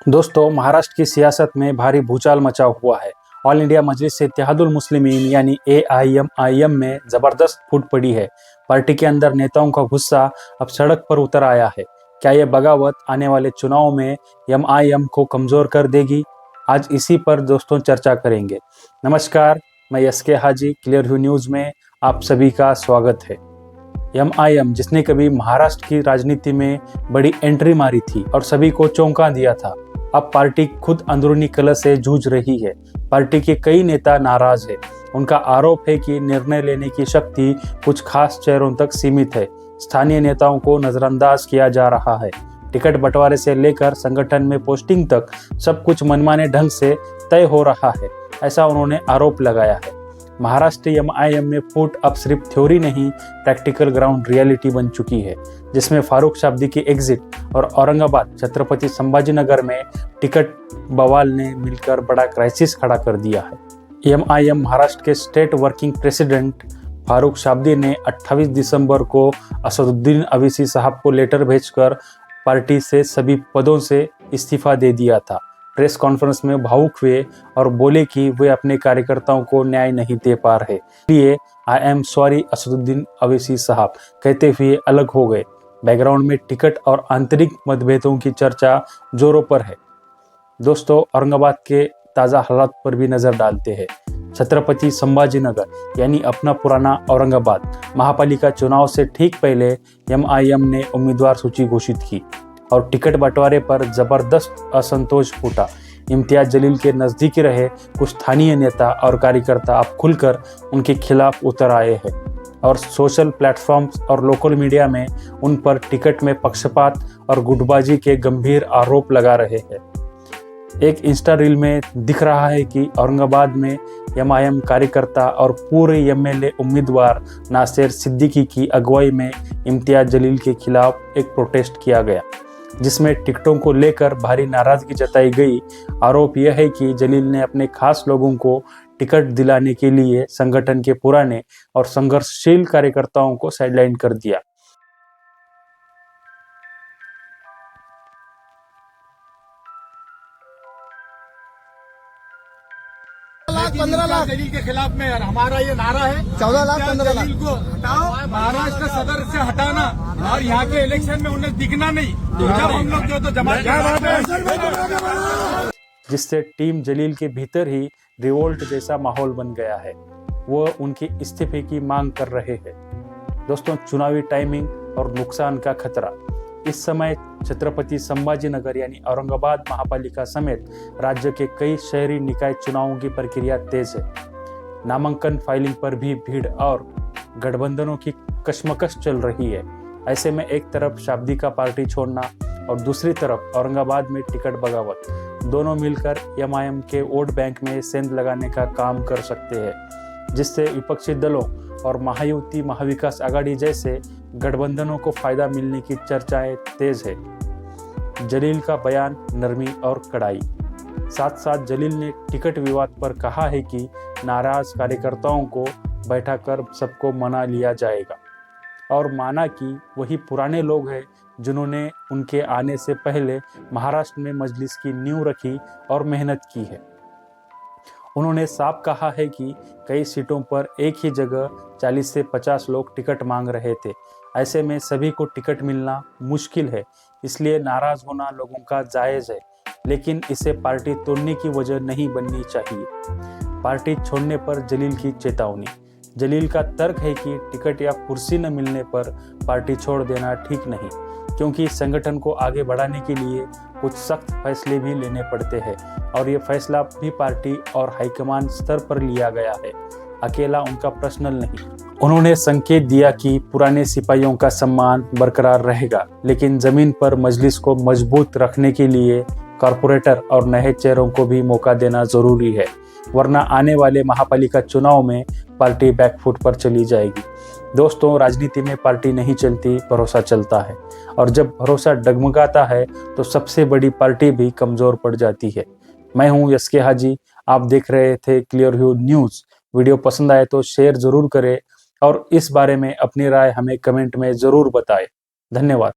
दोस्तों, महाराष्ट्र की सियासत में भारी भूचाल मचा हुआ है। ऑल इंडिया मजलिस इत्तेहादुल मुस्लिमीन यानी एआईएम में जबरदस्त फूट पड़ी है। पार्टी के अंदर नेताओं का गुस्सा अब सड़क पर उतर आया है। क्या यह बगावत आने वाले चुनाव में एमआईएम को कमजोर कर देगी? आज इसी पर दोस्तों चर्चा करेंगे। नमस्कार, मैं एसके हाजी, क्लियर व्यू न्यूज में आप सभी का स्वागत है। एमआईएम, जिसने कभी महाराष्ट्र की राजनीति में बड़ी एंट्री मारी थी और सभी को चौंका दिया था, अब पार्टी खुद अंदरूनी कलह से जूझ रही है। पार्टी के कई नेता नाराज है। उनका आरोप है कि निर्णय लेने की शक्ति कुछ खास चेहरों तक सीमित है। स्थानीय नेताओं को नजरअंदाज किया जा रहा है। टिकट बंटवारे से लेकर संगठन में पोस्टिंग तक सब कुछ मनमाने ढंग से तय हो रहा है, ऐसा उन्होंने आरोप लगाया है। महाराष्ट्र एमआईएम में फूट अब सिर्फ थ्योरी नहीं, प्रैक्टिकल ग्राउंड रियलिटी बन चुकी है, जिसमें फारूक शाब्दी की एग्जिट और औरंगाबाद छत्रपति संभाजीनगर में टिकट बवाल ने मिलकर बड़ा क्राइसिस खड़ा कर दिया है। एमआईएम महाराष्ट्र के state working president Farooq Shabdi ने 28 दिसंबर को असदुद्दीन अवीसी साहब को लेटर भेजकर पार्टी से सभी पदों से इस्तीफा दे दिया था। प्रेस कॉन्फ्रेंस में भावुक हुए और बोले कि वे अपने कार्यकर्ताओं को न्याय नहीं दे पा रहे, इसलिए I am sorry Asaduddin Owaisi साहब कहते हुए अलग हो गए। बैकग्राउंड में टिकट और आंतरिक मतभेदों की चर्चा जोरों पर है। दोस्तों, औरंगाबाद के ताज़ा हालात पर भी नजर डालते हैं। छत्रपति संभाजीनगर यानी अपना पुराना औरंगाबाद महापालिका चुनाव से ठीक पहले एमआईएम ने उम्मीदवार सूची घोषित की और टिकट बंटवारे पर जबरदस्त असंतोष फूटा। इम्तियाज जलील के नजदीकी रहे कुछ स्थानीय नेता और कार्यकर्ता अब खुलकर उनके खिलाफ उतर आए हैं और सोशल प्लेटफॉर्म्स और लोकल मीडिया में उन पर टिकट में पक्षपात और गुटबाजी के गंभीर आरोप लगा रहे हैं। एक इंस्टा रील में दिख रहा है कि औरंगाबाद में एमआईएम कार्यकर्ता और पूरे एमएलए उम्मीदवार नासिर सिद्दीकी की अगुवाई में इम्तियाज जलील के खिलाफ एक प्रोटेस्ट किया गया, जिसमें टिकटों को लेकर भारी नाराजगी जताई गई। आरोप यह है कि जलील ने अपने खास लोगों को टिकट दिलाने के लिए संगठन के पुराने और संघर्षशील कार्यकर्ताओं को साइडलाइन कर दिया। 15 लाख जलील के खिलाफ में यार हमारा ये नारा है 14 लाख 15 लाख को हटाओ, महाराष्ट्र सदर से हटाना और यहाँ के इलेक्शन में उन्हें दिखना नहीं। जब हम लोग जो तो जमा, जिससे टीम जलील के भीतर ही रिवोल्ट जैसा माहौल बन गया है। वो उनके इस्तीफे की मांग कर रहे हैं। दोस्तों, चुनावी टाइमिंग और नुकसान का खतरा। इस समय छत्रपति संभाजीनगर यानी औरंगाबाद महापालिका समेत राज्य के कई शहरी निकाय चुनावों की प्रक्रिया तेज है। नामांकन फाइलिंग पर भी भीड़ और गठबंधनों की कशमकश चल रही है। ऐसे में एक तरफ शाब्दी का पार्टी छोड़ना और दूसरी तरफ औरंगाबाद में टिकट बगावत, दोनों मिलकर एमआईएम के वोट बैंक में सेंध लगाने का काम कर सकते हैं, जिससे विपक्षी दलों और महायुति महाविकास आघाड़ी जैसे गठबंधनों को फायदा मिलने की चर्चाएं तेज है। जलील का बयान नरमी और कड़ाई। साथ साथ जलील ने टिकट विवाद पर कहा है कि नाराज कार्यकर्ताओं को बैठाकर सबको मना लिया जाएगा और माना कि वही पुराने लोग हैं जिन्होंने उनके आने से पहले महाराष्ट्र में मजलिस की नींव रखी और मेहनत की है। उन्होंने साफ कहा है कि कई सीटों पर एक ही जगह 40 से 50 लोग टिकट मांग रहे थे। ऐसे में सभी को टिकट मिलना मुश्किल है, इसलिए नाराज होना लोगों का जायज़ है, लेकिन इसे पार्टी तोड़ने की वजह नहीं बननी चाहिए। पार्टी छोड़ने पर जलील की चेतावनी। जलील का तर्क है कि टिकट या कुर्सी न मिलने पर पार्टी छोड़ देना ठीक नहीं, क्योंकि संगठन को आगे बढ़ाने के लिए कुछ सख्त फैसले भी लेने पड़ते हैं और ये फैसला भी पार्टी और हाईकमान स्तर पर लिया गया है, अकेला उनका पर्सनल नहीं। उन्होंने संकेत दिया कि पुराने सिपाहियों का सम्मान बरकरार रहेगा, लेकिन जमीन पर मजलिस को मजबूत रखने के लिए कॉरपोरेटर और नए चेहरों को भी मौका देना जरूरी है, वरना आने वाले महापालिका चुनाव में पार्टी बैकफुट पर चली जाएगी। दोस्तों, राजनीति में पार्टी नहीं चलती, भरोसा चलता है, और जब भरोसा डगमगाता है तो सबसे बड़ी पार्टी भी कमजोर पड़ जाती है। मैं हूं एसके हाजी, आप देख रहे थे क्लियर व्यू न्यूज। वीडियो पसंद आए तो शेयर जरूर करें और इस बारे में अपनी राय हमें कमेंट में जरूर बताएं। धन्यवाद।